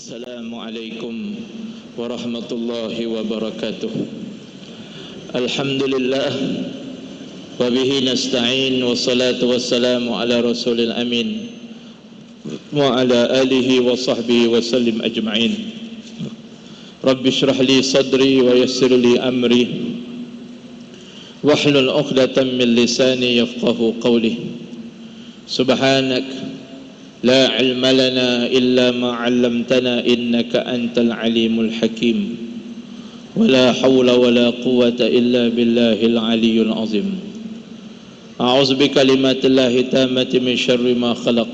Assalamualaikum warahmatullahi wabarakatuh. Alhamdulillah wa bihi nasta'in, wassalatu wassalamu ala rasulil amin wa ala alihi wa sahbihi wa sallim ajma'in. Rabbi shrah li sadri wa yassir li amri wahlul 'uqdatam min lisani yafqahu qawli. Subhanak لا علم لنا إلا ما علمتنا إنك أنت العليم الحكيم ولا حول ولا قوة إلا بالله العلي العظيم. أعوذ بكلمات الله التامة من شر ما خلق.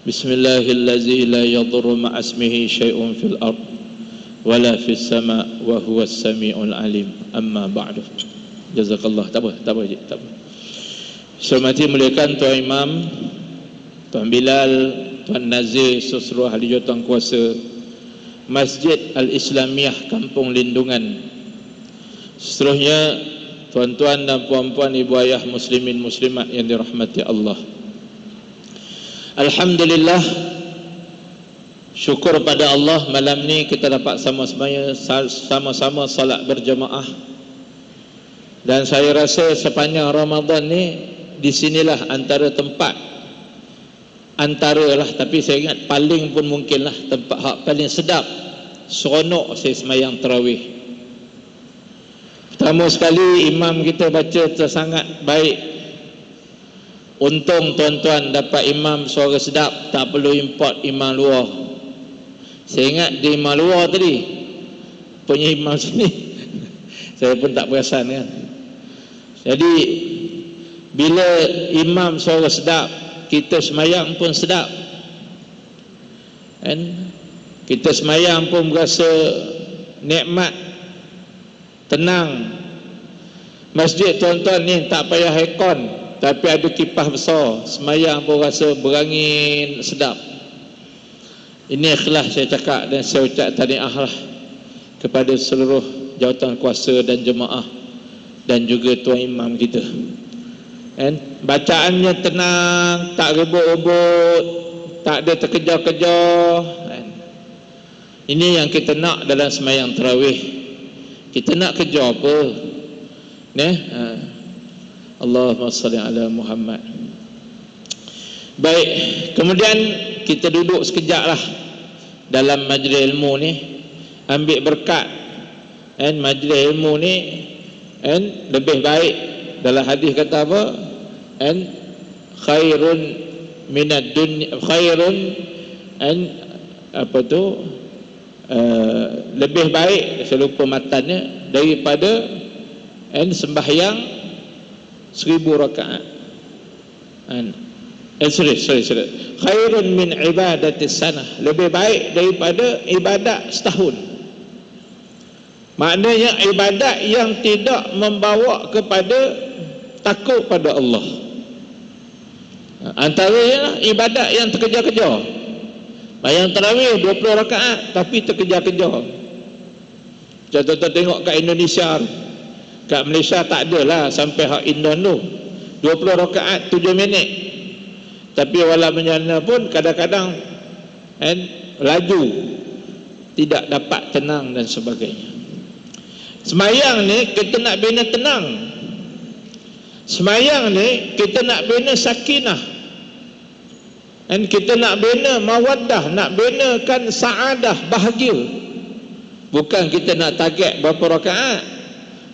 بسم الله الذي لا يضر مع اسمه شيء في الأرض ولا في السماء وهو السميع العليم. أما بعد. جزاك الله. Tak apa. Hormati muliakan Tuan Imam, Tuan Bilal, Tuan Nazir, seseluruh ahli jawatan kuasa Masjid Al-Islamiyah Kampung Lindungan, seterusnya tuan-tuan dan puan-puan, ibu ayah muslimin muslimat yang dirahmati Allah. Alhamdulillah, syukur pada Allah, malam ni kita dapat sama-sama salat berjemaah. Dan saya rasa sepanjang Ramadan ni di sinilah tapi saya ingat paling pun mungkinlah tempat hak paling sedap, seronok saya semayang tarawih. Pertama sekali imam kita baca sangat baik. Untung tuan-tuan dapat imam suara sedap, tak perlu import imam luar. Saya ingat di imam luar tadi punya imam sini saya pun tak perasan kan. Jadi bila imam suara sedap, kita semayang pun sedap kan? Kita semayang pun berasa nikmat, tenang. Masjid tuan-tuan ni tak payah aircon, tapi ada kipas besar, semayang pun rasa berangin sedap. Ini ikhlas saya cakap, dan saya ucap tahniah lah kepada seluruh jawatan kuasa dan jemaah dan juga tuan imam kita. Bacaannya tenang, tak rebut-rebut, tak ada terkejar-kejar. Ini yang kita nak dalam sembahyang tarawih. Kita nak kejar apa? Allahumma salli ala Muhammad. Baik, kemudian kita duduk sekejap lah dalam majlis ilmu ni, ambil berkat. Majlis ilmu ni lebih baik. Dalam hadis kata apa? Khairun minad dunya, lebih baik, saya lupa matannya, daripada sembahyang 1000 rakaat. Sorry. Khairun min ibadati sanah, lebih baik daripada ibadat setahun. Maknanya ibadat yang tidak membawa kepada takut pada Allah. Antaranya ibadat yang terkejar-kejar. Bayang tarawih 20 rakaat tapi terkejar-kejar. Contoh-contoh tengok kat Indonesia, kat Malaysia tak adalah sampai hak Indon tu 20 rakaat 7 minit. Tapi walau menyana pun kadang-kadang laju, tidak dapat tenang dan sebagainya. Semayang ni kita nak bina tenang. Semayang ni kita nak bina sakinah, dan kita nak bina mawaddah, nak binakan saadah, bahagia. Bukan kita nak target berapa rakaat.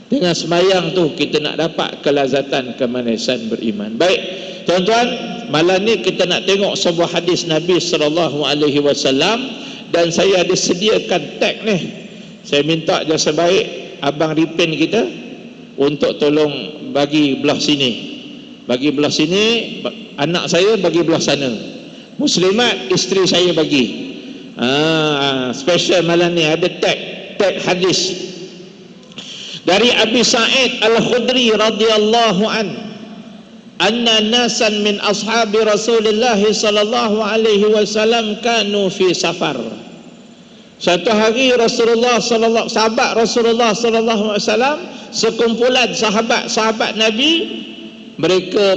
Dengan semayang tu kita nak dapat kelazatan, kemanisan beriman. Baik tuan-tuan, malam ni kita nak tengok sebuah hadis Nabi SAW, dan saya ada sediakan tag ni. Saya minta jasa baik Abang Ripin kita untuk tolong bagi belah sini, anak saya bagi belah sana, muslimat isteri saya bagi. Special malam ni ada tag hadis dari Abi Sa'id Al-Khudri radhiyallahu anna nasan min ashabi Rasulullah sallallahu alaihi wasallam kanu fi safar. Satu hari sahabat Rasulullah sallallahu alaihi wasallam, sekumpulan sahabat Nabi, mereka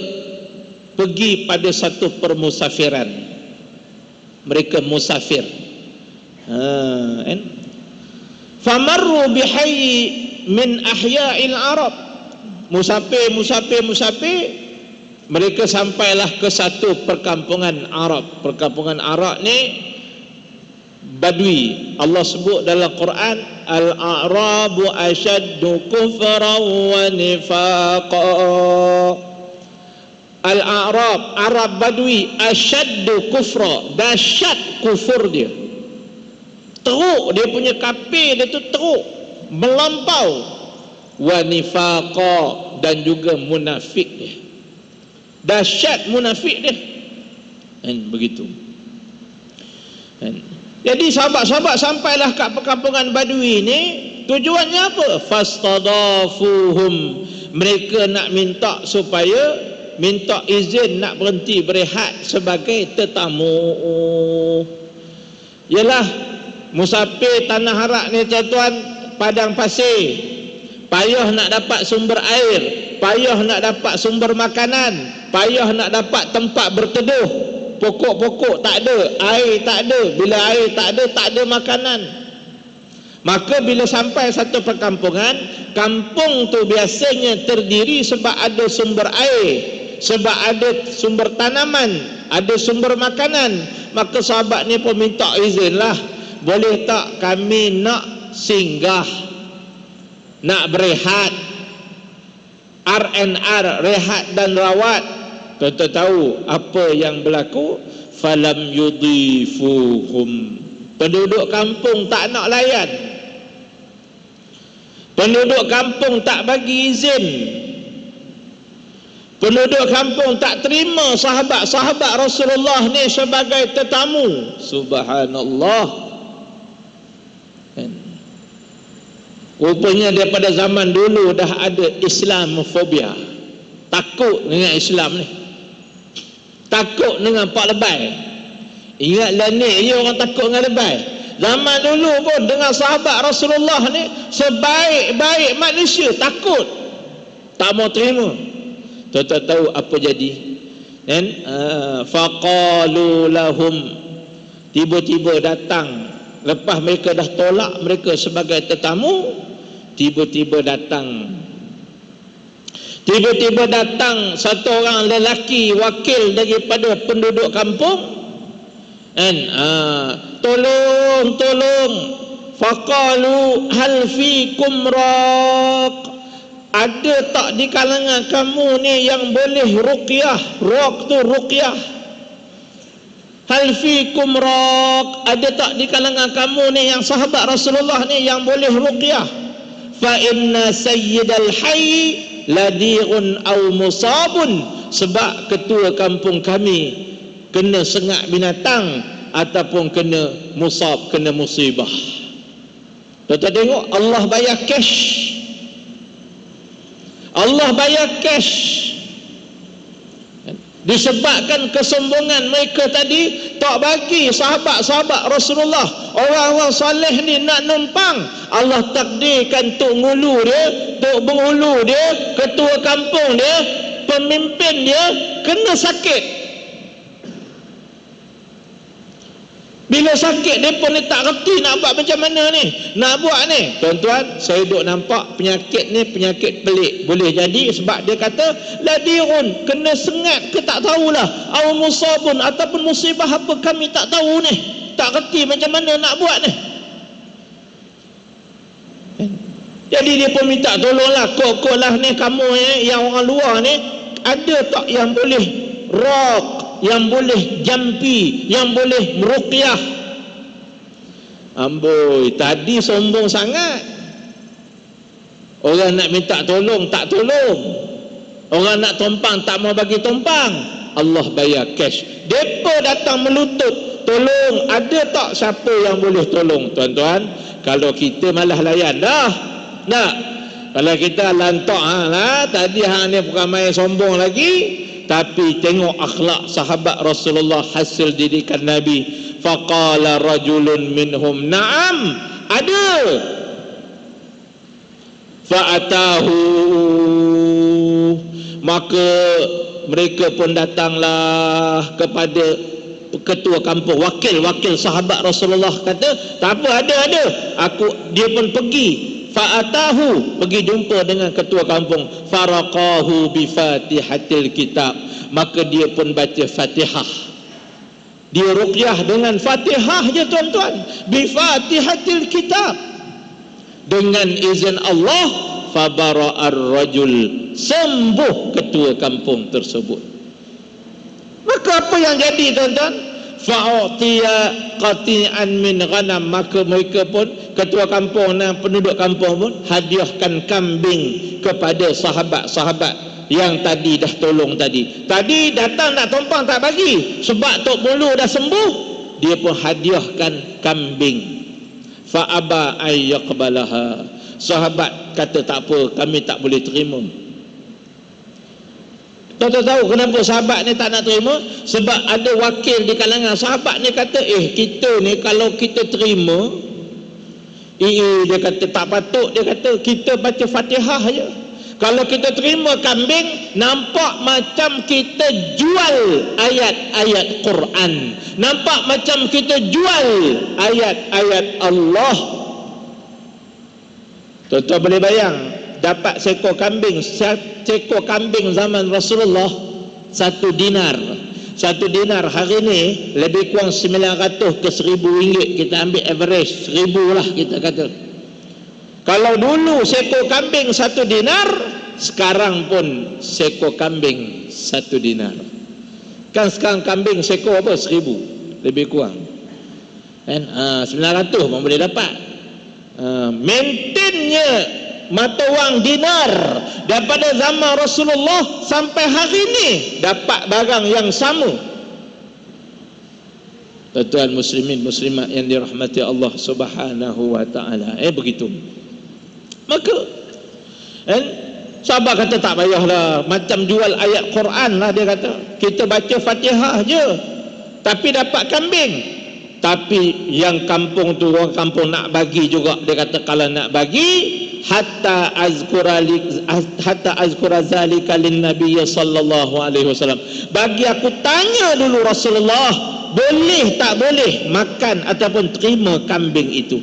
pergi pada satu permusafiran. Mereka musafir. Kan? Famarru bihayyi min ahya'il Arab. Musafir, mereka sampailah ke satu perkampungan Arab. Perkampungan Arab ni Badui. Allah sebut dalam Quran, Al-A'rabu ashaddu kufran wa nifaqa. Al-A'rab, Arab Badui, ashaddu kufra, dahsyat kufur dia. Teruk dia punya kafir dia tu, teruk, melampau. Wa nifaqa, dan juga munafik dia. Dahsyat munafik dia. Dan begitu. Dan jadi sahabat-sahabat sampailah kat perkampungan Badui ni. Tujuannya apa? Fastadafuhum. Mereka nak minta supaya minta izin nak berhenti berehat sebagai tetamu. Yalah, musafir tanah Arak ni tuan-tuan, padang pasir, payah nak dapat sumber air, payah nak dapat sumber makanan, payah nak dapat tempat berteduh. Pokok-pokok tak ada, air tak ada. Bila air tak ada makanan. Maka bila sampai satu perkampungan, kampung tu biasanya terdiri sebab ada sumber air, sebab ada sumber tanaman, ada sumber makanan. Maka sahabat ni pun minta izin lah, boleh tak kami nak singgah, nak berehat, R&R, rehat dan rawat. Tuan-tuan tahu apa yang berlaku? Falam yudhifuhum. Penduduk kampung tak nak layan. Penduduk kampung tak bagi izin. Penduduk kampung tak terima sahabat-sahabat Rasulullah ni sebagai tetamu. Subhanallah. Rupanya daripada zaman dulu dah ada Islamofobia. Takut dengan Islam ni, takut dengan pak lebay. Ingatlah ni, orang takut dengan lebay. Zaman dulu pun dengan sahabat Rasulullah ni, sebaik-baik manusia takut, tak mau terima. Tuan-tuan tahu apa jadi? Dan faqalu lahum, tiba-tiba datang, lepas mereka dah tolak mereka sebagai tetamu, tiba-tiba datang satu orang lelaki wakil daripada penduduk kampung, dan tolong, faqalu hal fikum raq, ada tak di kalangan kamu ni yang boleh ruqyah? Raq tu ruqyah. Hal fikum raq, ada tak di kalangan kamu ni yang sahabat Rasulullah ni yang boleh ruqyah? Fa inna sayyidal hayy ladi'un aw musabun, sebab ketua kampung kami kena sengak binatang ataupun kena musab, kena musibah. Tuan-tuan tengok, Allah bayar cash. Allah bayar cash. Disebabkan kesombongan mereka tadi, tak bagi sahabat-sahabat Rasulullah, orang-orang saleh ni nak numpang. Allah takdirkan Tok Ngulu dia, Tok Bengulu dia, ketua kampung dia, pemimpin dia kena sakit. Bila sakit, dia pun tak reti nak buat macam mana ni, nak buat ni. Tuan-tuan, saya duk nampak penyakit ni penyakit pelik. Boleh jadi sebab dia kata ladirun, kena sengat ke tak tahulah, aw musabun, ataupun musibah apa kami tak tahu ni, tak reti macam mana nak buat ni. Jadi dia pun minta tolonglah, kok lah ni kamu yang orang luar ni, ada tak yang boleh raq, yang boleh jampi, yang boleh meruqyah? Amboi, tadi sombong sangat. Orang nak minta tolong tak tolong, orang nak tumpang tak mau bagi tumpang. Allah bayar cash. Depa datang melutut, tolong, ada tak siapa yang boleh tolong? Tuan-tuan, kalau kita malah layan dah. Nak, kalau kita lantak tadi hang ni bukan main sombong lagi. Tapi tengok akhlak sahabat Rasulullah, hasil didikan Nabi. Faqala rajulun minhum, na'am, ada. Fa'atahu, maka mereka pun datanglah kepada ketua kampung, wakil sahabat Rasulullah kata, tak apa, ada. Dia pun pergi, fa'atahu, pergi jumpa dengan ketua kampung, faraqahu bi fatihatil kitab, maka dia pun baca Fatihah. Dia ruqyah dengan Fatihah je tuan-tuan, bi fatihatil kitab, dengan izin Allah, fabara'ar rajul, sembuh ketua kampung tersebut. Maka apa yang jadi tuan-tuan? Fa'utiya qati'an min ghanam, maka mereka pun, ketua kampung dan penduduk kampung pun hadiahkan kambing kepada sahabat-sahabat yang tadi dah tolong tadi. Tadi datang nak tumpang tak bagi, sebab Tok Mulu dah sembuh, dia pun hadiahkan kambing. Fa'aba ayyaqbalaha, sahabat kata tak apa, kami tak boleh terima. Tuan-tuan tahu kenapa sahabat ni tak nak terima? Sebab ada wakil di kalangan sahabat ni kata, kita ni kalau kita terima, dia kata tak patut, dia kata kita baca Fatihah je. Kalau kita terima kambing, nampak macam kita jual ayat-ayat Quran, nampak macam kita jual ayat-ayat Allah. Tuan-tuan boleh bayang, dapat seekor kambing zaman Rasulullah 1 dinar. 1 dinar hari ni lebih kurang 900 ke 1000 ringgit, kita ambil average 1000 lah kita kata. Kalau dulu seekor kambing 1 dinar, sekarang pun seekor kambing 1 dinar. Kan sekarang kambing seekor apa? 1000 lebih kurang kan, 900 pun boleh dapat. Maintainnya mata wang dinar daripada zaman Rasulullah sampai hari ini dapat barang yang sama. Tuan-tuan muslimin muslimat yang dirahmati Allah Subhanahu wa taala, begitu. Maka sahabat kata tak payahlah, macam jual ayat Quran lah, dia kata kita baca Fatihah je tapi dapat kambing. Tapi yang kampung tu, orang kampung nak bagi juga, dia kata kalau nak bagi, hatta azkura zalika lin nabiy sallallahu alaihi wasallam, bagi aku tanya dulu Rasulullah, boleh tak boleh makan ataupun terima kambing itu.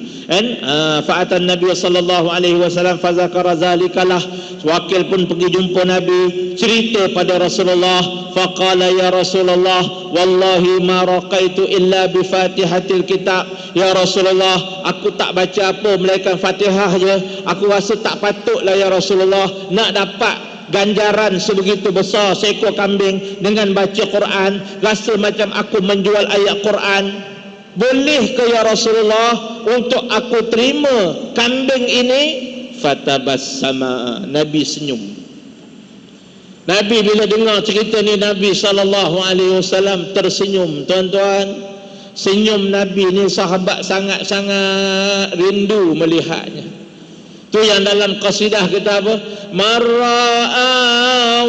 Fa'atan nabiy sallallahu alaihi wasallam fazakara zalikalah, wakil pun pergi jumpa Nabi, cerita pada Rasulullah. Faqala ya Rasulullah, wallahi ma raqaitu illa bi fatihatil kitab. Ya Rasulullah, aku tak baca apa melainkan Fatihah je. Aku rasa tak patutlah ya Rasulullah nak dapat ganjaran sebegitu besar seekor kambing dengan baca Quran, rasa macam aku menjual ayat Quran. Boleh ke ya Rasulullah untuk aku terima kambing ini? Fatabassama, Nabi senyum. Nabi bila dengar cerita ni, Nabi SAW tersenyum. Tuan-tuan, senyum Nabi ni sahabat sangat-sangat rindu melihatnya. Tu yang dalam qasidah kita apa? Marra'a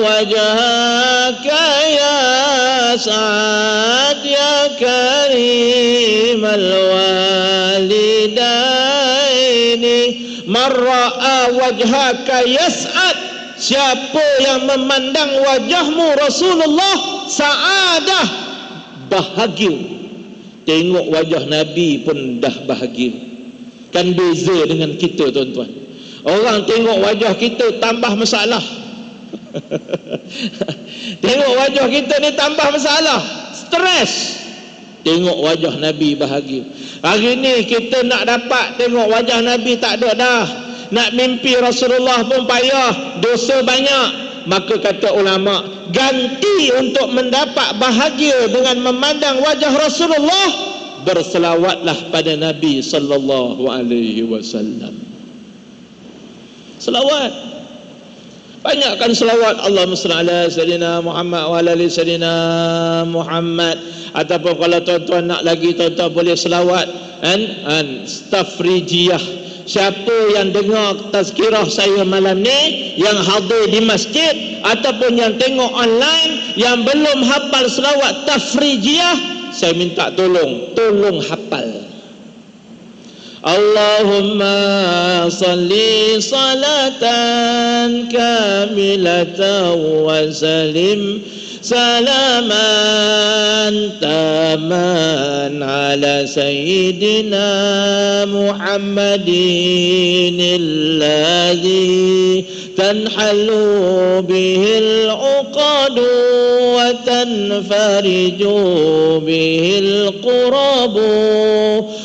wajhaka ya Sa'ad ya karimal walidaini. Marra'a wajhaka ya Sa'ad, siapa yang memandang wajahmu Rasulullah, sa'adah, bahagia. Tengok wajah Nabi pun dah bahagia. Kan beza dengan kita tuan-tuan. Orang tengok wajah kita tambah masalah. Tengok wajah kita ni tambah masalah, stres. Tengok wajah Nabi bahagia. Hari ni kita nak dapat tengok wajah Nabi tak ada dah. Nak mimpi Rasulullah pun payah, dosa banyak. Maka kata ulama, ganti untuk mendapat bahagia dengan memandang wajah Rasulullah, berselawatlah pada Nabi sallallahu alaihi wasallam. Selawat, banyakkan selawat. Allahumma shalli ala sayyidina Muhammad wa ala ali sayyidina Muhammad. Ataupun kalau tuan-tuan nak lagi, tuan-tuan boleh selawat Tafrijiyah. Siapa yang dengar tazkirah saya malam ni, yang hadir di masjid ataupun yang tengok online, yang belum hafal selawat Tafrijiyah, saya minta tolong hafal. Allahumma salli salatan kamilatan wa salim salaman taman ala sayyidina Muhammadin alladhi tanhalu bihil uqadu wa tanfariju bihil qurabu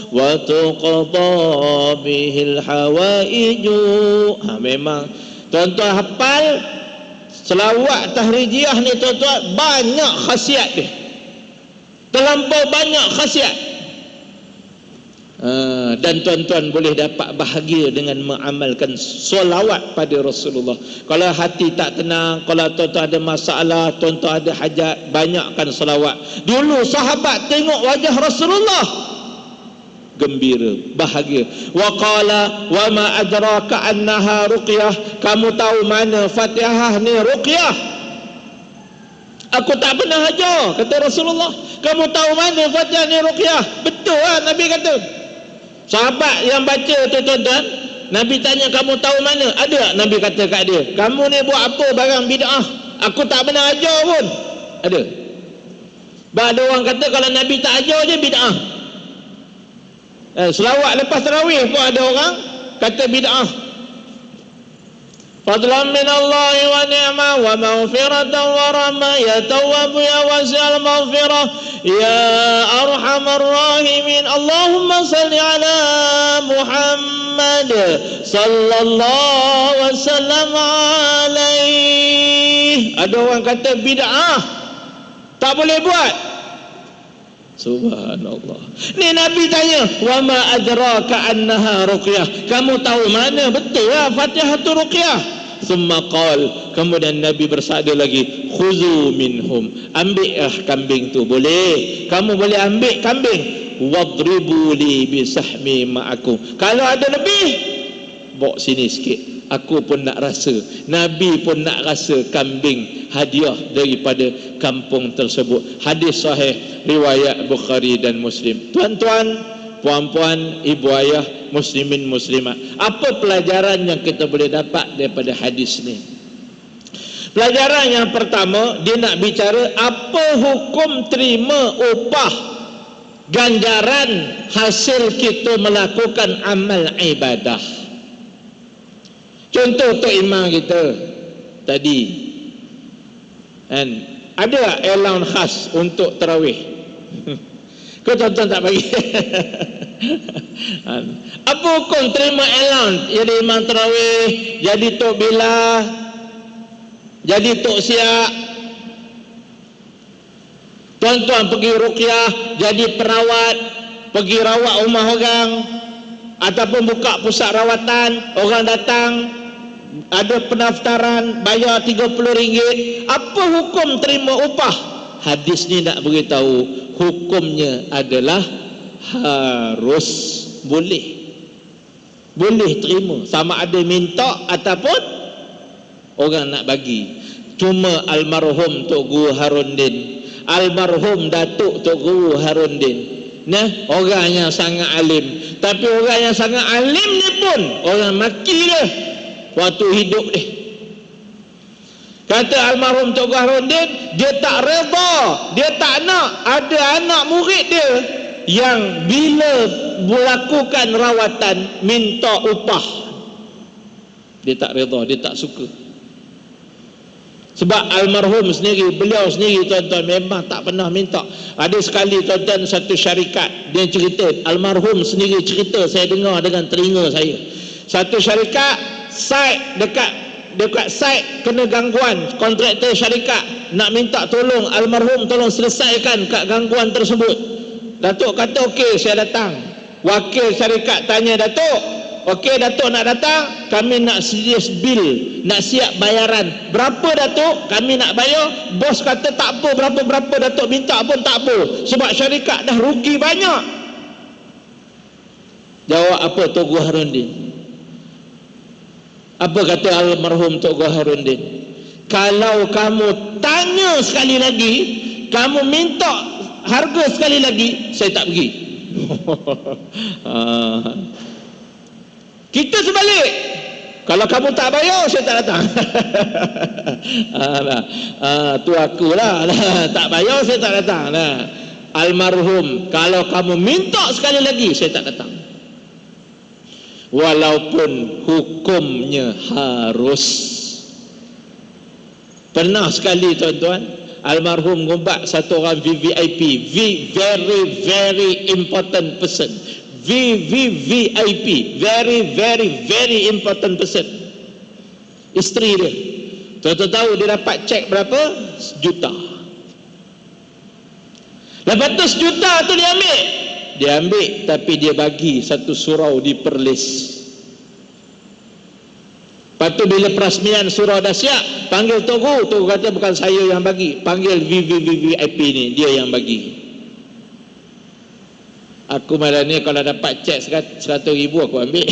wa tuqda bihil hawaiju. Memang tuan-tuan hafal selawat tahrijiyah ni tuan-tuan, banyak khasiat dia, terlampau banyak khasiat. Dan tuan-tuan boleh dapat bahagia dengan mengamalkan solawat pada Rasulullah. Kalau hati tak tenang, kalau tuan-tuan ada masalah, tuan-tuan ada hajat, banyakkan solawat. Dulu sahabat tengok wajah Rasulullah gembira, bahagia. Wa qala wa ma adraka annaha ruqyah, kamu tahu mana Fatihah ni ruqyah? Aku tak pernah ajar, kata Rasulullah. Kamu tahu mana Fatihah ni ruqyah? Betul lah Nabi kata. Sahabat yang baca tu tuan-tuan, Nabi tanya kamu tahu mana? Ada Nabi kata kat dia, kamu ni buat apa barang bid'ah? Aku tak pernah ajar pun. Ada. Ada orang kata kalau Nabi tak ajar je bid'ah. Selawat lepas tarawih pun ada orang kata bid'ah. Fadlan min Allah wa ni'ma wa maghfiratan wa rahmah ya tawwab ya wasi'al maghfirah ya arhamar rahimin. Allahumma salli ala Muhammad sallallahu wasallam alaihi. Ada orang kata bid'ah, tak boleh buat. Subhanallah. Ni Nabi tanya, wa ma adraka annaha ruqyah, kamu tahu mana? Betul lah Fatihah tu ruqyah. Summa qal, kemudian Nabi bersabda lagi, khuzu minhum, ambil kambing tu. Boleh, kamu boleh ambil kambing. Wadribu li bisahmi ma'akum, kalau ada lebih bawa sini sikit, aku pun nak rasa. Nabi pun nak rasa kambing hadiah daripada kampung tersebut. Hadis sahih riwayat Bukhari dan Muslim. Tuan-tuan, puan-puan, ibu ayah, muslimin muslimat, apa pelajaran yang kita boleh dapat daripada hadis ni? Pelajaran yang pertama, dia nak bicara apa hukum terima upah ganjaran hasil kita melakukan amal ibadah. Contoh Tok Imam kita tadi kan, ada allowance khas untuk tarawih. Kau tuan-tuan tak bagi? Apa hukum terima allowance? Jadi imam tarawih, jadi Tok Bila, jadi Tok Siak. Tuan-tuan pergi ruqyah, jadi perawat, pergi rawat rumah orang, ataupun buka pusat rawatan, orang datang, ada pendaftaran, bayar RM30. Apa hukum terima upah? Hadis ni nak beritahu hukumnya adalah harus boleh terima, sama ada minta ataupun orang nak bagi. Cuma almarhum Tok Guru Harundin, almarhum Datuk Tok Guru Harundin, nah, orang yang sangat alim, tapi orang yang sangat alim ni pun orang maki dia waktu hidup dia. Kata almarhum Tok Guru Harundin, dia tak reda, dia tak nak ada anak murid dia yang bila melakukan rawatan minta upah. Dia tak reda, dia tak suka. Sebab almarhum sendiri, beliau sendiri tuan-tuan memang tak pernah minta. Ada sekali tuan-tuan, satu syarikat, dia cerita, almarhum sendiri cerita, saya dengar dengan telinga saya. Satu syarikat site dekat site kena gangguan, kontraktor syarikat nak minta tolong almarhum, tolong selesaikan kat gangguan tersebut. Datuk kata okey, saya datang. Wakil syarikat tanya Datuk, okey Datuk nak datang, kami nak serius bil, nak siap bayaran. Berapa Datuk? Kami nak bayar. Bos kata tak apa, berapa-berapa Datuk minta pun tak apa, sebab syarikat dah rugi banyak. Jawab apa Tok Guru Harundin? Apa kata almarhum Tok Guru Harundin? Kalau kamu tanya sekali lagi, kamu minta harga sekali lagi, saya tak pergi. Kita sebalik. Kalau kamu tak bayar, saya tak datang. Tu akulah. Tak bayar, saya tak datang. Almarhum, kalau kamu minta sekali lagi, saya tak datang. Walaupun hukumnya harus. Pernah sekali tuan-tuan, almarhum ngubak satu orang VVIP, very very important person, VVVIP, very very very important person. Isteri dia, tuan-tuan tahu dia dapat cek berapa? 1 juta. Lepas tu 1 juta tu dia ambil, tapi dia bagi satu surau di Perlis. Lepas tu bila perasmian surau dah siap, panggil Togu. Togu kata bukan saya yang bagi, panggil VVVIP ni, dia yang bagi. Aku malam ni kalau dapat cek 100,000 aku ambil.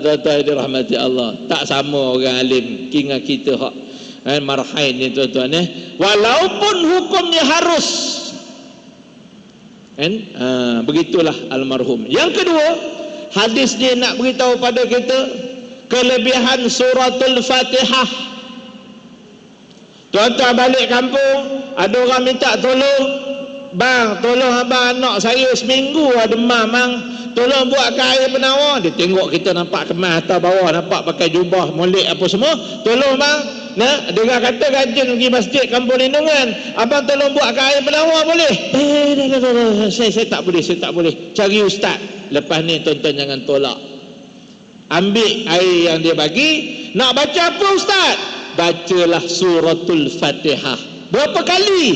Tuan-tuan dirahmati Allah, tak sama orang alim dengan kita hak marhain ni tuan-tuan. Walaupun hukumnya harus, begitulah almarhum. Yang kedua, hadis dia nak beritahu pada kita kelebihan suratul Fatihah. Tuan-tuan balik kampung, ada orang minta tolong, bang, tolong abang anak saya seminggu ada demam bang, tolong buatkan air penawar. Dia tengok kita nampak kemas atas bawah, nampak pakai jubah molek apa semua, tolong bang. Dengar kata rajin pergi masjid kampung lindungan, abang tolong buatkan air penawar boleh? Saya tak boleh, cari ustaz. Lepas ni tuan-tuan jangan tolak, ambil air yang dia bagi. Nak baca apa ustaz? Bacalah suratul Fatihah. Berapa kali?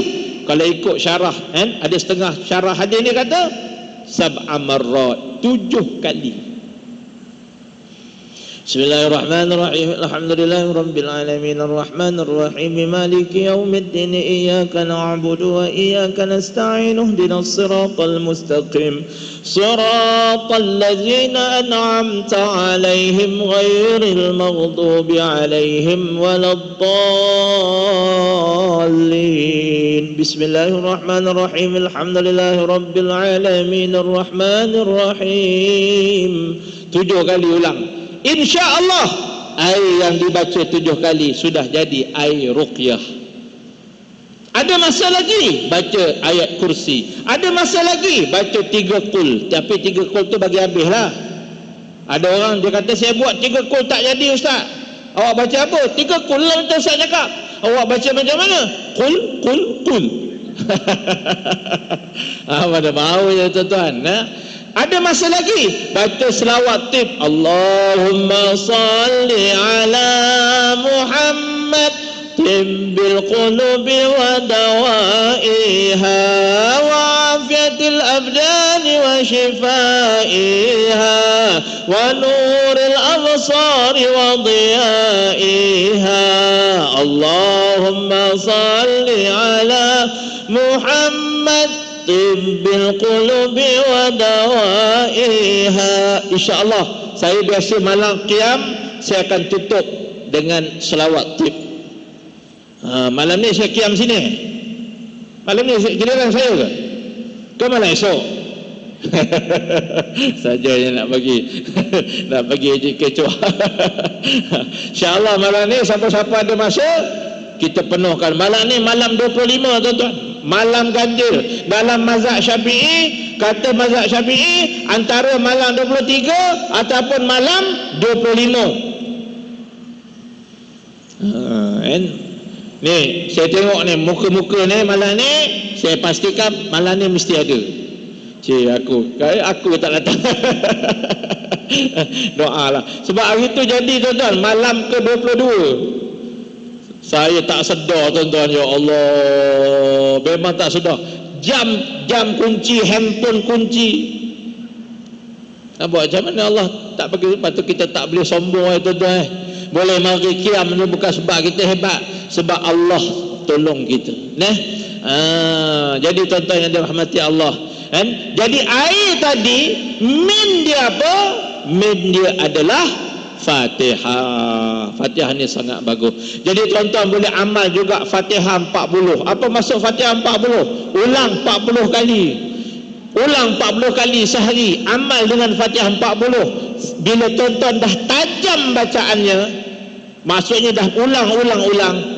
Kalau ikut syarah, ada setengah syarah hadis ni kata 7 marrat, 7 kali. Bismillahirrahmanirrahim. Alhamdulillahirabbil alamin arrahmanir rahim maliki yaumiddin iyyaka na'budu wa iyyaka nasta'in ihdinas siratal mustaqim siratal ladzina an'amta 'alaihim ghairil maghdubi 'alaihim waladdallin. Bismillahirrahmanirrahim. Alhamdulillahirabbil alamin arrahmanir rahim. 7 kali ulang. InsyaAllah air yang dibaca 7 kali sudah jadi air ruqyah. Ada masa lagi baca ayat kursi, ada masa lagi baca 3 qul. Tapi 3 qul tu bagi habis lah. Ada orang dia kata saya buat 3 qul tak jadi ustaz. Awak baca apa? 3 qul lah macam ustaz cakap. Awak baca macam mana? Qul qul qul. Pada bau je tuan-tuan. Ada masa lagi baca selawat tib, Allahumma salli ala Muhammad tibbil qulubi wa dawaiha wa afiatil abdani wa shifaiha wa nuril absari wa diyaiha. Allahumma salli ala Muhammad tibbil qulubi wa dawaiha. InsyaAllah saya biasa malam qiyam saya akan tutup dengan selawat tib. Malam ni saya qiyam sini. Malam ni giliran saya ke? Ke malam esok? Saja yang nak bagi nak bagi kecoh. InsyaAllah malam ni siapa-siapa ada masa kita penuhkan. Malam ni malam 25 tuan-tuan, malam ganjil. Dalam mazhab Syafi'i, kata mazhab Syafi'i antara malam 23 ataupun malam 25. Ni saya tengok ni muka-muka ni malam ni, saya pastikan malam ni mesti ada. Aku tak datang. Doalah. Sebab hari tu jadi tuan-tuan, malam ke-22 saya tak sedar tuan-tuan. Ya Allah, memang tak sedar. Jam kunci, handphone kunci. Nampak macam mana Allah tak bagi. Patut kita tak boleh sombong tuan-tuan. Boleh mari qiyam ni bukan sebab kita hebat, sebab Allah tolong kita. Jadi tuan-tuan yang dirahmati Allah, jadi air tadi min dia apa? Min dia adalah Fatihah. Fatihah ni sangat bagus. Jadi tuan-tuan boleh amal juga Fatihah 40. Apa maksud Fatihah 40? Ulang 40 kali. ulang 40 kali sehari, amal dengan Fatihah 40. Bila tuan-tuan dah tajam bacaannya, maksudnya dah ulang.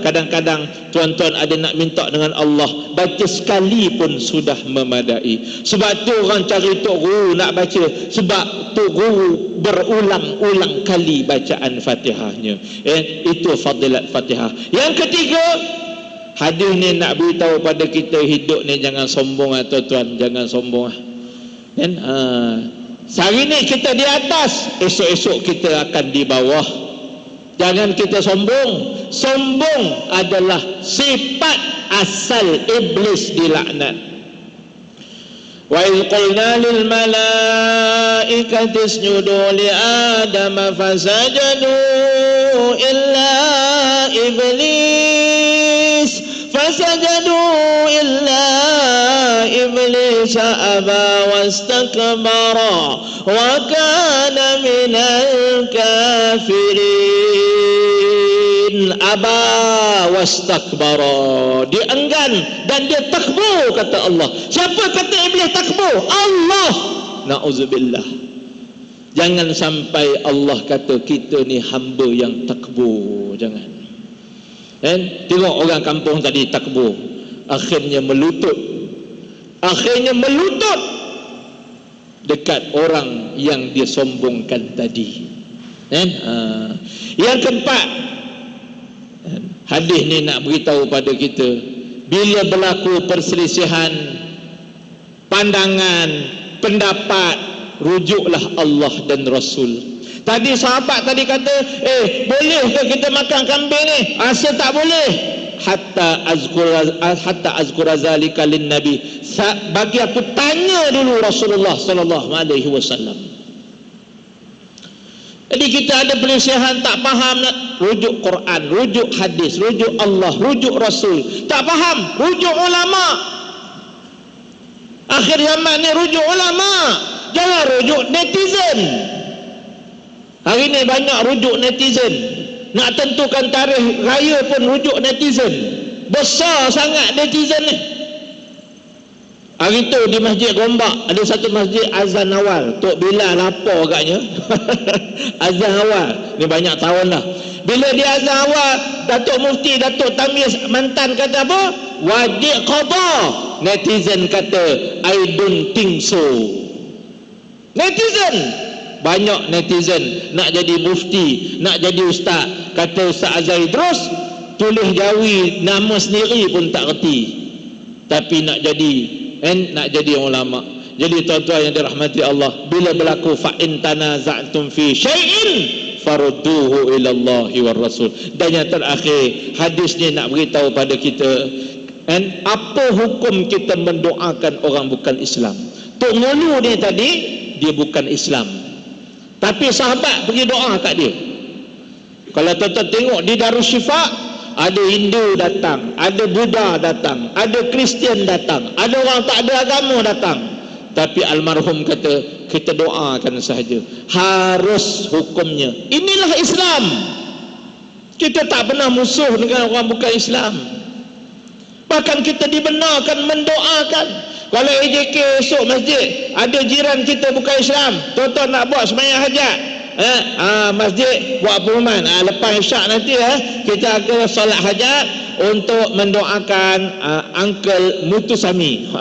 Kadang-kadang tuan-tuan ada nak minta dengan Allah, baca sekali pun sudah memadai. Sebab tu orang cari tok guru nak baca, sebab tok guru berulang-ulang kali bacaan Fatihahnya. Itu fadilat Fatihah. Yang ketiga, hadis ni nak beritahu pada kita, hidup ni jangan sombong tuan-tuan, jangan sombong. Sehari ni kita di atas, esok-esok kita akan di bawah. Jangan kita sombong. Sombong adalah sifat asal iblis dilaknat. Wa idh qulna lil malaikati isjudu li adama fasajadu illa iblis aba wastakbara wa kana minal kafirin. Aba wastakbara, dia enggan dan dia takbur, kata Allah. Siapa kata iblis takbur? Allah. Na'udzubillah. Jangan sampai Allah kata kita ni hamba yang takbur. Jangan. Tengok orang kampung tadi takbur, akhirnya melutut dekat orang yang dia sombongkan tadi. Yang keempat, hadis ni nak beritahu pada kita, bila berlaku perselisihan pandangan, pendapat, rujuklah Allah dan Rasul. Tadi sahabat tadi kata, boleh ke kita makan kambing ni? Asal tak boleh. Hatta azkura zalika lin nabi. Bagi aku tanya dulu Rasulullah sallallahu alaihi wasallam. Jadi kita ada perselisihan, tak faham, rujuk Quran, rujuk hadis, rujuk Allah, rujuk Rasul. Tak faham, rujuk ulama. Akhir zaman ni rujuk ulama, jangan rujuk netizen. Hari ni banyak rujuk netizen. Nak tentukan tarikh raya pun rujuk netizen. Besar sangat netizen ni. Hari tu di Masjid Gombak ada satu masjid azan awal. Tok Bilal lapar agaknya. Azan awal. Ni banyak tahun dah. Bila dia azan awal, Datuk Mufti Datuk Tamiz Mantan kata apa? Wajib qada. Netizen kata, I don't think so. Netizen. Banyak netizen nak jadi mufti, nak jadi ustaz. Kata Ustaz Azhar Idrus, tulis jawi nama sendiri pun tak reti, tapi nak jadi ulama. Jadi tuan-tuan yang dirahmati Allah, bila berlaku fa in tanaza'tum fi syai'in farudduhu ila Allahi war Rasul. Dan yang terakhir, hadis ni nak beritahu pada kita, apa hukum kita mendoakan orang bukan Islam. Tok Ngulu ni tadi, dia bukan Islam, tapi sahabat pergi doa kat dia. Kalau tuan-tuan tengok di Darussyifa, ada Hindu datang, ada Buddha datang, ada Kristian datang, ada orang tak ada agama datang. Tapi almarhum kata, kita doakan sahaja. Harus hukumnya. Inilah Islam. Kita tak pernah musuh dengan orang bukan Islam. Bahkan kita dibenarkan mendoakan. Kalau AJK esok masjid ada jiran kita bukan Islam, tuan-tuan nak buat sembahyang hajat, masjid buat pengumuman, lepas isyak nanti kita akan solat hajat untuk mendoakan Uncle Mutusami.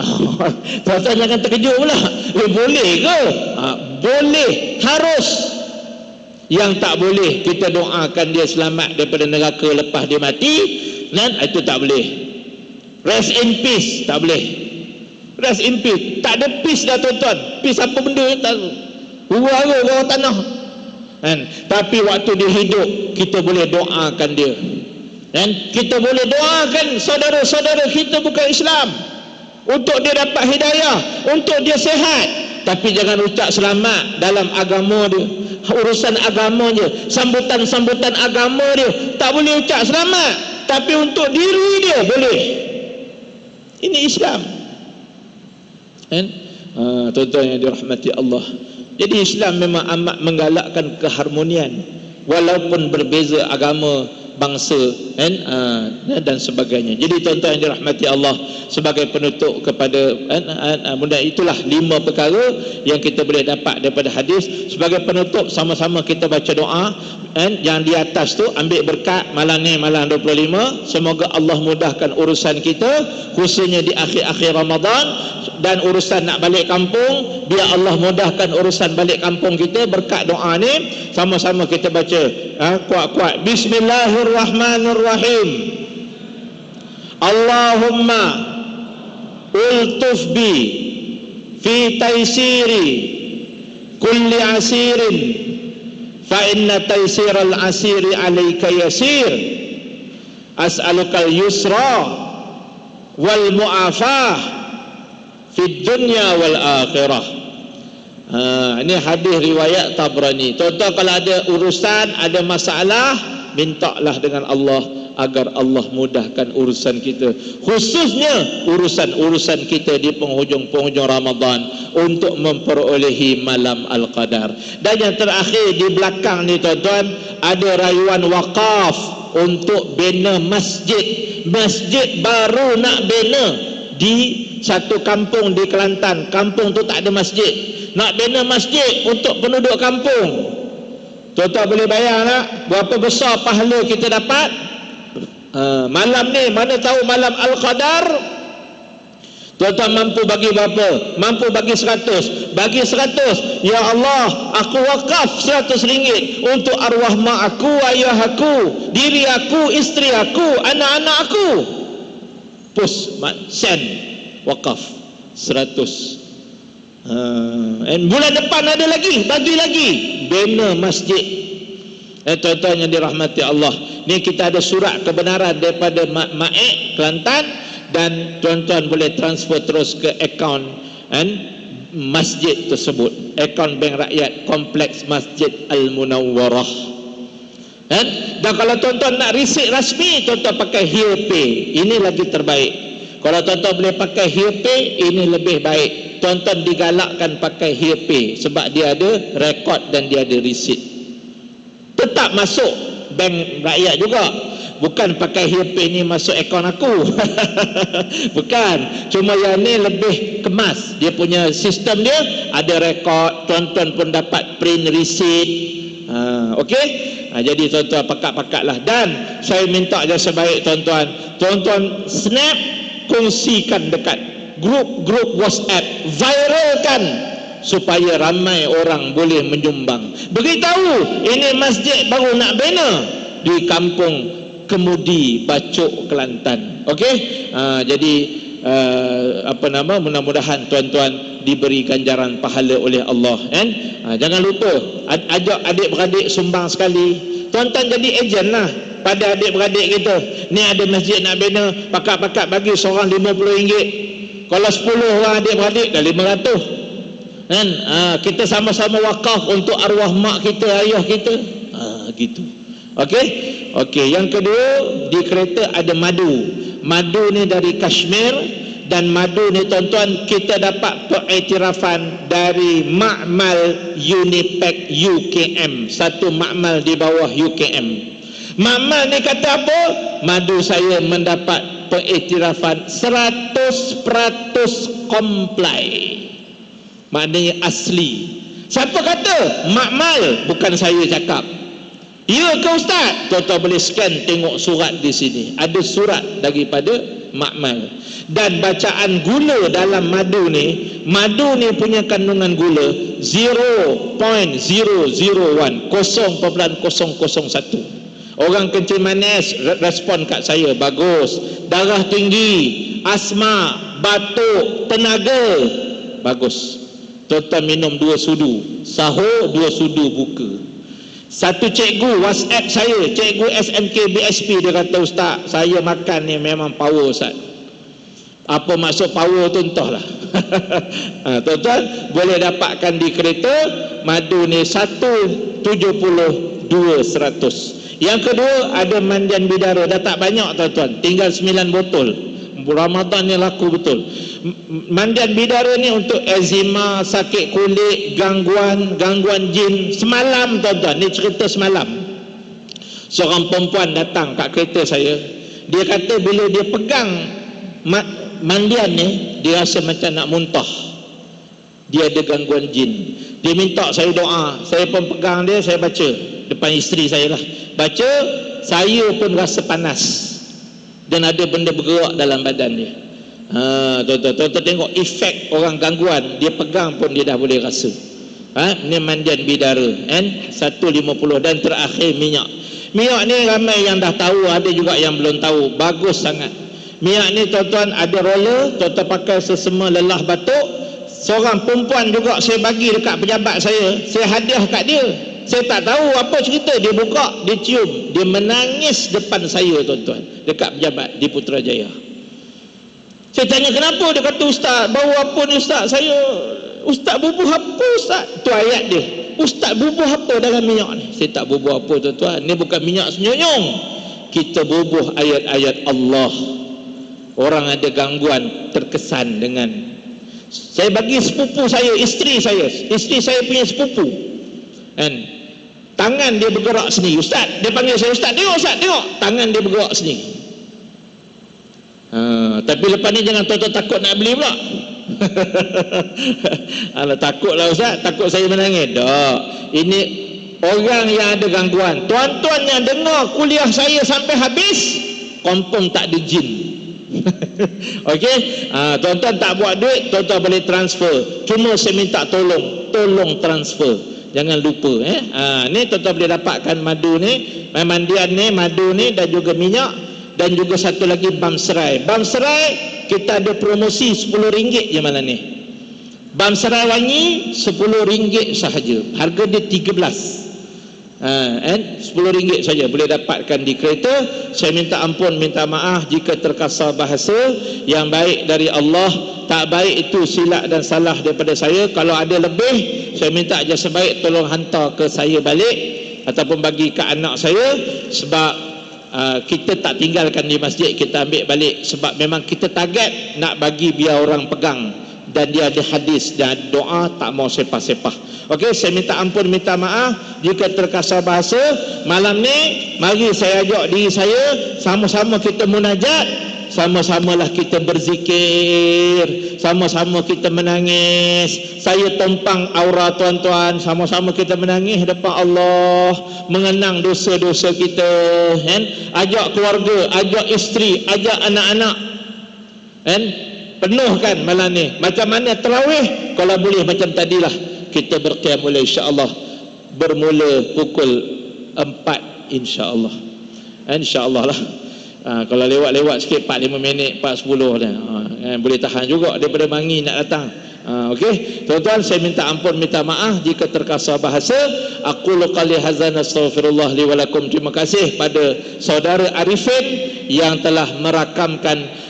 Tuan-tuan jangan terkejut pula. Boleh ke? Boleh, harus. Yang tak boleh, kita doakan dia selamat daripada neraka lepas dia mati, dan itu tak boleh. Rest in peace, tak boleh. Rest in peace, tak ada peace dah tuan-tuan. Peace apa benda tak huru-hara bawah tanah. Tapi waktu dia hidup, kita boleh doakan dia. Kita boleh doakan saudara-saudara kita bukan Islam, untuk dia dapat hidayah, untuk dia sihat. Tapi jangan ucap selamat dalam agama dia, urusan agama dia, sambutan-sambutan agama dia, tak boleh ucap selamat. Tapi untuk diri dia boleh. Ini Islam. Tuan-tuan yang dirahmati Allah, jadi Islam memang amat menggalakkan keharmonian. Walaupun berbeza agama, bangsa kan, dan sebagainya. Jadi tuan-tuan yang dirahmati Allah, sebagai penutup kepada mudah itulah 5 perkara yang kita boleh dapat daripada hadis. Sebagai penutup, sama-sama kita baca doa kan, yang di atas tu ambil berkat malam ni, malam 25. Semoga Allah mudahkan urusan kita, khususnya di akhir-akhir Ramadan, dan urusan nak balik kampung, biar Allah mudahkan urusan balik kampung kita. Berkat doa ni sama-sama kita baca kuat-kuat. Bismillahirrahmanirrahim. Allahumma ultuf bi fi taysiri kulli asirin fa inna taysiral asiri alayka yasir. As'alukal yusra wal mu'afah fid dunya wal akhirah. Ini hadis riwayat Tabrani. Tuan-tuan, kalau ada urusan, ada masalah, mintalah dengan Allah agar Allah mudahkan urusan kita, khususnya urusan-urusan kita di penghujung-penghujung Ramadan, untuk memperolehi malam Al-Qadar. Dan yang terakhir di belakang ni tuan-tuan, ada rayuan wakaf untuk bina masjid. Masjid baru nak bina di satu kampung di Kelantan. Kampung tu tak ada masjid. Nak bina masjid untuk penduduk kampung. Tuan-tuan boleh bayang tak berapa besar pahala kita dapat? Malam ni, mana tahu malam Al-Qadar, tuan-tuan mampu bagi berapa? Mampu bagi 100. Bagi 100, ya Allah, aku wakaf 100 ringgit untuk arwah mak aku, ayah aku, diri aku, isteri aku, anak-anak aku. Pus sen wakaf 100. Bulan depan ada lagi, bagi lagi, bina masjid. Tuan-tuan yang dirahmati Allah, ni kita ada surat kebenaran daripada Maek Kelantan, dan tuan-tuan boleh transfer terus ke akaun masjid tersebut, akaun Bank Rakyat Kompleks Masjid Al-Munawwarah. Dan kalau tuan-tuan nak risik rasmi, tuan-tuan pakai HearPay, ini lagi terbaik. Kalau tuan-tuan boleh pakai HearPay, ini lebih baik. Tuan-tuan digalakkan pakai HearPay sebab dia ada rekod dan dia ada risit. Tetap masuk Bank Rakyat juga, bukan pakai HearPay ni masuk akaun aku. Bukan, cuma yang ni lebih kemas. Dia punya sistem dia ada rekod, tuan-tuan pun dapat print risit. Okey. Jadi tuan-tuan pakat-pakatlah. Dan saya minta je sebaik tuan-tuan snap, kongsikan dekat grup-grup WhatsApp, viralkan supaya ramai orang boleh menyumbang. Beritahu ini masjid baru nak bina di kampung Kemudi, Bacok, Kelantan. Okey. Jadi mudah-mudahan tuan-tuan diberi ganjaran pahala oleh Allah kan. Jangan lupa ajak adik-beradik sumbang sekali. Tuan-tuan jadi ejen lah pada adik-beradik kita. Ni ada masjid nak bina, pakat-pakat bagi seorang RM50. Kalau 10 orang adik-beradik dah 500 kan. Kita sama-sama wakaf untuk arwah mak kita, ayah kita. Gitu. Okey, yang kedua, di kereta ada madu. Madu ni dari Kashmir, dan madu ni tuan-tuan kita dapat pengiktirafan dari makmal Unipack UKM, satu makmal di bawah UKM. Makmal ni kata apa? Madu saya mendapat pengiktirafan 100% comply, maknanya asli. Siapa kata? Makmal, bukan saya cakap. Ya ke Ustaz? Tuan-tuan boleh scan tengok surat di sini. Ada surat daripada makmal. Dan bacaan gula dalam madu ni punya kandungan gula 0.001, 0.001. Orang kencing manis respon kat saya bagus, darah tinggi, asma, batuk, tenaga bagus. Tuan-tuan minum 2 sudu sahur, 2 sudu buka. Satu cikgu WhatsApp saya, cikgu SMK BSP, dia kata, Ustaz, saya makan ni memang power Ustaz. Apa maksud power tu entahlah. Tuan-tuan boleh dapatkan di kereta madu ni 172/100. Yang kedua ada mandian bidara, dah tak banyak tuan-tuan, tinggal 9 botol. Ramadan ni laku betul. Mandian bidara ni untuk eczema, sakit kulit, gangguan jin. Semalam tuan-tuan, ni cerita semalam. Seorang perempuan datang kat kereta saya. Dia kata bila dia pegang mandian ni, dia rasa macam nak muntah. Dia ada gangguan jin. Dia minta saya doa. Saya pun pegang dia, saya baca depan isteri saya lah. Baca, saya pun rasa panas dan ada benda bergerak dalam badan dia. Tuan-tuan tengok efek orang gangguan, dia pegang pun dia dah boleh rasa. Ni mandian bidara, 150. Dan terakhir minyak. Minyak ni ramai yang dah tahu, ada juga yang belum tahu. Bagus sangat. Minyak ni tuan-tuan ada roller, tuan-tuan pakai sesama lelah batuk. Seorang perempuan juga saya bagi dekat pejabat saya hadiah kat dia. Saya tak tahu apa cerita, dia buka, dia cium, dia menangis depan saya tuan-tuan, dekat pejabat di Putrajaya. Saya tanya kenapa, dia kata ustaz, bau apa ni ustaz? Saya, ustaz bubuh apa ustaz? Tu ayat dia, ustaz bubuh apa dalam minyak ni? Saya tak bubuh apa tuan-tuan, ni bukan minyak senyonyong. Kita bubuh ayat-ayat Allah. Orang ada gangguan, terkesan dengan, saya bagi sepupu saya, isteri saya punya sepupu, tangan dia bergerak sini, ustaz, dia panggil saya ustaz, tengok tangan dia bergerak sini. Tapi lepas ni jangan tuan-tuan takut nak beli pula. Alah, takutlah ustaz, takut saya menangis. Tak, ini orang yang ada gangguan. Tuan-tuan yang dengar kuliah saya sampai habis, confirm tak ada jin. Okey, tuan-tuan tak buat duit, tuan-tuan boleh transfer. Cuma saya minta tolong transfer. Jangan lupa ni tuan-tuan boleh dapatkan madu ni, mandian ni, madu ni, dan juga minyak, dan juga satu lagi bam serai. Bam serai kita ada promosi RM10 je malam ni. Bam serai wangi RM10 sahaja. Harga dia 13. RM10 saja boleh dapatkan di kereta. Saya minta ampun, minta maaf jika terkasar bahasa. Yang baik dari Allah, tak baik itu silap dan salah daripada saya. Kalau ada lebih, saya minta aja sebaik tolong hantar ke saya balik ataupun bagi ke anak saya, sebab kita tak tinggalkan di masjid, kita ambil balik sebab memang kita target nak bagi biar orang pegang, dan dia ada hadis dan doa, tak mau sepah-sepah. Okey, saya minta ampun, minta maaf jika terkasar bahasa. Malam ni mari saya ajak diri saya, sama-sama kita munajat, sama-samalah kita berzikir, sama-sama kita menangis. Saya tumpang aura tuan-tuan, sama-sama kita menangis depan Allah, mengenang dosa-dosa kita, ajak keluarga, ajak isteri, ajak anak-anak, penuhkan malam ni. Macam mana tarawih, kalau boleh macam tadilah kita berqiyamul lail, insya-Allah bermula pukul 4 insya-Allah. Insya-Allah lah. Kalau lewat sikit 4-5 minit, 4-10 dah. Boleh tahan juga daripada mangi nak datang. Okey, tuan-tuan, saya minta ampun, minta maaf jika terkasar bahasa. Aqulu qali hadzan, astaghfirullah li wa lakum. Terima kasih pada saudara Arifin yang telah merakamkan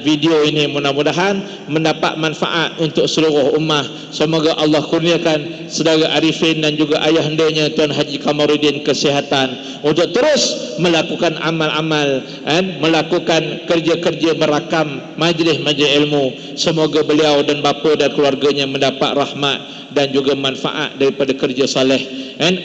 video ini. Mudah-mudahan mendapat manfaat untuk seluruh ummah. Semoga Allah kurniakan saudara Arifin dan juga ayahandanya Tuan Haji Kamaruddin kesihatan untuk terus melakukan amal-amal, melakukan kerja-kerja merakam majlis-majlis ilmu. Semoga beliau dan bapa dan keluarganya mendapat rahmat dan juga manfaat daripada kerja saleh.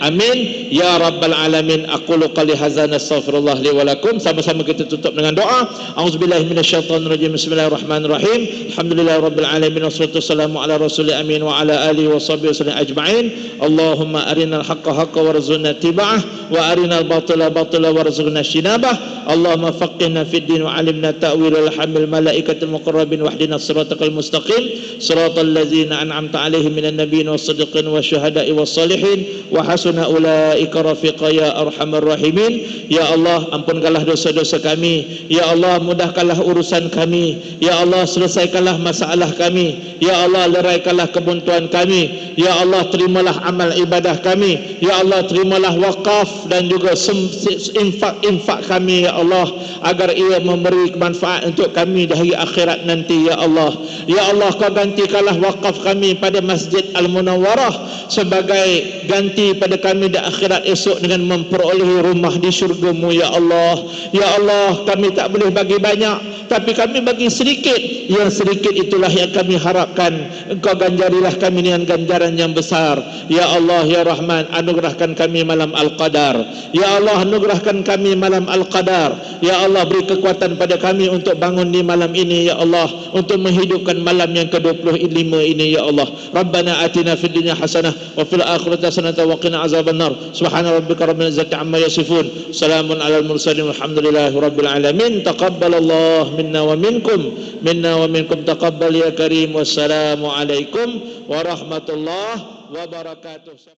Amin ya rabbal alamin. Aqulu qali hadzan, astaghfirullah li wa lakum. Sama-sama kita tutup dengan doa. Auzubillahi minasyaitonir rajim. Bismillahirrahmanirrahim. Alhamdulillahirabbil alamin, wassalatu wassalamu ala rasulil amin wa ala alihi washabbihi wasallam ajma'in. Allahumma arinal haqqa haqqan warzuqna ittiba'ah wa arinal batila batila warzuqna ijtinabah. Allahumma faqihna fid din wa 'allimna ta'wil al hamil malaikatil muqarrabin wahdina siratal mustaqim siratal ladzina an'amta 'alaihim minan nabiyyin was-siddiqin wasyuhada'i was-salihin wa hasuna ulaika rafiqa ya arhamar rahimin. Ya Allah, ampunkanlah dosa-dosa kami. Ya Allah, mudahkanlah urusan kami. Ya Allah, selesaikanlah masalah kami. Ya Allah, leraikanlah kebuntuan kami. Ya Allah, terimalah amal ibadah kami. Ya Allah, terimalah wakaf dan juga infak kami ya Allah, agar ia memberi manfaat untuk kami di hari akhirat nanti ya Allah. Ya Allah, kau gantikanlah wakaf kami pada Masjid Al-Munawwarah sebagai ganti pada kami di akhirat esok dengan memperolehi rumah di syurga-Mu ya Allah. Ya Allah, kami tak boleh bagi banyak, tapi tapi kami bagi sedikit. Yang sedikit itulah yang kami harapkan Engkau ganjarilah kami dengan ganjaran yang besar. Ya Allah, Ya Rahman, anugerahkan kami malam Al-Qadar. Ya Allah, anugerahkan kami malam Al-Qadar. Ya Allah, beri kekuatan pada kami untuk bangun di malam ini, Ya Allah, untuk menghidupkan malam yang ke-25 ini, Ya Allah. Rabbana atina fid dunya hasanah wa fil akhirati hasanah wa qina azabannar. Subhana rabbika rabbil izzati amma yasifun. Salamun alal mursalin walhamdulillahi rabbil alamin. Taqabbalallahu minna wa minkum taqabbal ya karim. Wassalamu alaikum warahmatullahi wabarakatuh.